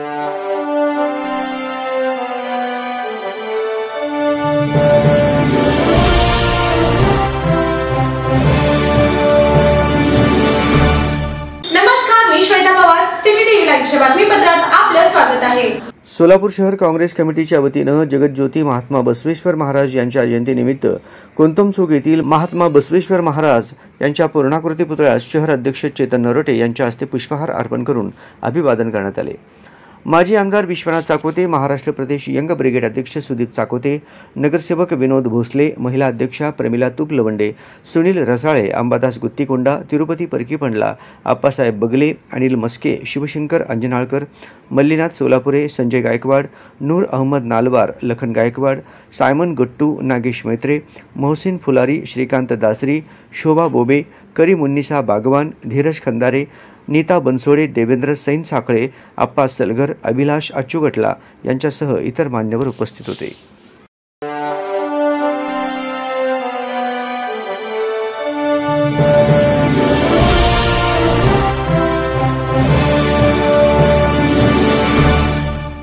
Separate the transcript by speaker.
Speaker 1: नमस्कार, मी Shweta Pawar, city TV लाईव्हच्या बातमीपत्रात आपलं स्वागत आहे।
Speaker 2: सोलापूर शहर काँग्रेस कमिटीच्या वतीनं जगज्योती महात्मा बसवेश्वर महाराज यांच्या जयंतीनिमित्त कोंतम चौक येथील महात्मा बसवेश्वर महाराज यांच्या पूर्णाकृती पुतळ्यास शहर अध्यक्ष चेतन नरोटे यांच्या हस्ते पुष्पहार अर्पण करून अभिवादन करण्यात आले। माजी आमदार विश्वनाथ चाकोते, महाराष्ट्र प्रदेश यंग ब्रिगेड अध्यक्ष सुदीप चाकोते, नगरसेवक विनोद भोसले, महिला अध्यक्षा प्रमिला तुपलवंडे, सुनील रसाळे, अंबादास गुत्तीकोंडा, तिरुपती परकीपंडला, आप्पासाहेब बगले, अनिल मस्के, शिवशंकर अंजनाळकर, मल्लीनाथ सोलापुरे, संजय गायकवाड, नूर अहमद नालवार, लखन गायकवाड, सायमन गट्टू, नागेश मैत्रे, मोहसिन फुलारी, श्रीकांत दासरी, शोभा बोबे, करीमुन्निसा बागवान, धीरज खंदारे, नीता बनसोडे, देवेंद्र सैन साखळे, आप्पा सलगर, अभिलाष अच्चुगटला यांच्यासह इतर मान्यवर उपस्थित होते।